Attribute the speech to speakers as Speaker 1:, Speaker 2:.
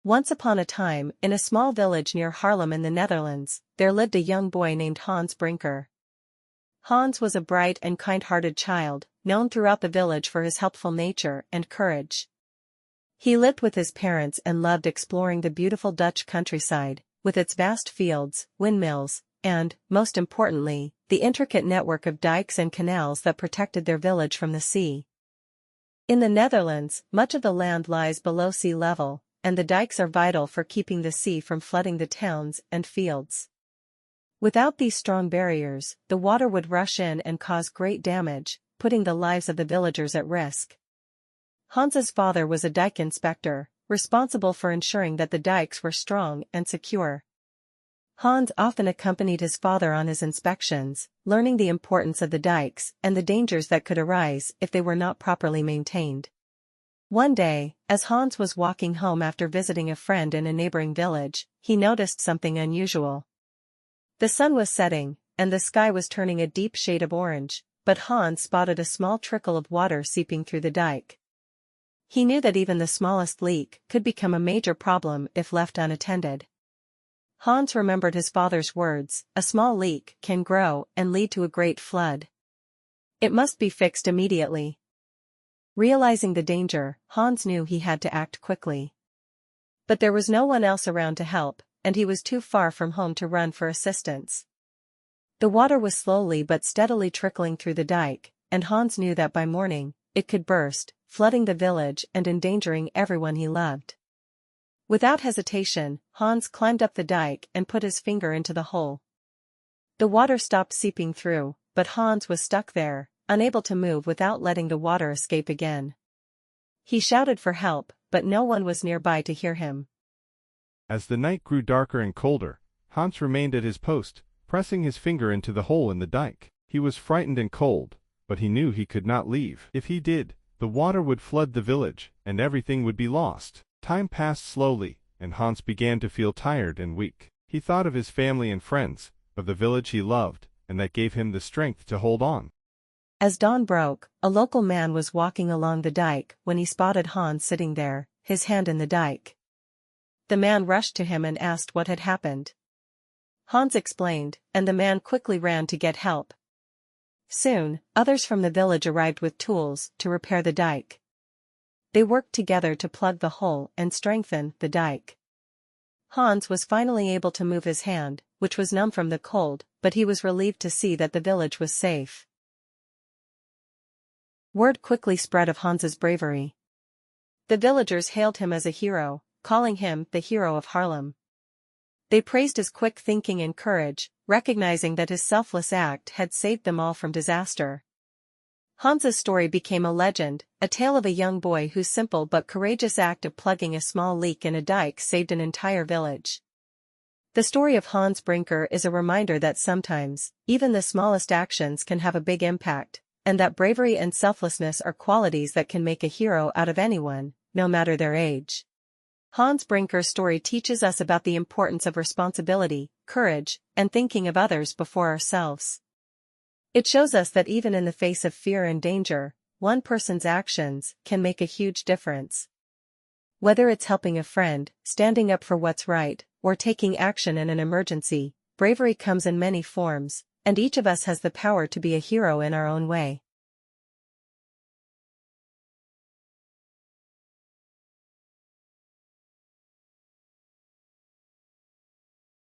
Speaker 1: Once upon a time, in a small village near Haarlem in the Netherlands, there lived a young boy named Hans Brinker. Hans was a bright and kind-hearted child, known throughout the village for his helpful nature and courage. He lived with his parents and loved exploring the beautiful Dutch countryside, with its vast fields, windmills, and, most importantly, the intricate network of dikes and canals that protected their village from the sea. In the Netherlands, much of the land lies below sea level, and the dikes are vital for keeping the sea from flooding the towns and fields. Without these strong barriers, the water would rush in and cause great damage, putting the lives of the villagers at risk. Hans's father was a dike inspector, responsible for ensuring that the dikes were strong and secure. Hans often accompanied his father on his inspections, learning the importance of the dikes and the dangers that could arise if they were not properly maintained. One day, as Hans was walking home after visiting a friend in a neighboring village, he noticed something unusual. The sun was setting, and the sky was turning a deep shade of orange, but Hans spotted a small trickle of water seeping through the dike. He knew that even the smallest leak could become a major problem if left unattended. Hans remembered his father's words, "A small leak can grow and lead to a great flood. It must be fixed immediately." Realizing the danger, Hans knew he had to act quickly. But there was no one else around to help, and he was too far from home to run for assistance. The water was slowly but steadily trickling through the dike, and Hans knew that by morning, it could burst, flooding the village and endangering everyone he loved. Without hesitation, Hans climbed up the dike and put his finger into the hole. The water stopped seeping through, but Hans was stuck there, unable to move without letting the water escape again. He shouted for help, but no one was nearby to hear him.
Speaker 2: As the night grew darker and colder, Hans remained at his post, pressing his finger into the hole in the dike. He was frightened and cold, but he knew he could not leave. If he did, the water would flood the village, and everything would be lost. Time passed slowly, and Hans began to feel tired and weak. He thought of his family and friends, of the village he loved, and that gave him the strength to hold on.
Speaker 1: As dawn broke, a local man was walking along the dike when he spotted Hans sitting there, his hand in the dike. The man rushed to him and asked what had happened. Hans explained, and the man quickly ran to get help. Soon, others from the village arrived with tools to repair the dike. They worked together to plug the hole and strengthen the dike. Hans was finally able to move his hand, which was numb from the cold, but he was relieved to see that the village was safe. Word quickly spread of Hans's bravery. The villagers hailed him as a hero, calling him the hero of Haarlem. They praised his quick thinking and courage, recognizing that his selfless act had saved them all from disaster. Hans's story became a legend, a tale of a young boy whose simple but courageous act of plugging a small leak in a dike saved an entire village. The story of Hans Brinker is a reminder that sometimes, even the smallest actions can have a big impact, and that bravery and selflessness are qualities that can make a hero out of anyone, no matter their age. Hans Brinker's story teaches us about the importance of responsibility, courage, and thinking of others before ourselves. It shows us that even in the face of fear and danger, one person's actions can make a huge difference. Whether it's helping a friend, standing up for what's right, or taking action in an emergency, bravery comes in many forms, and each of us has the power to be a hero in our own way.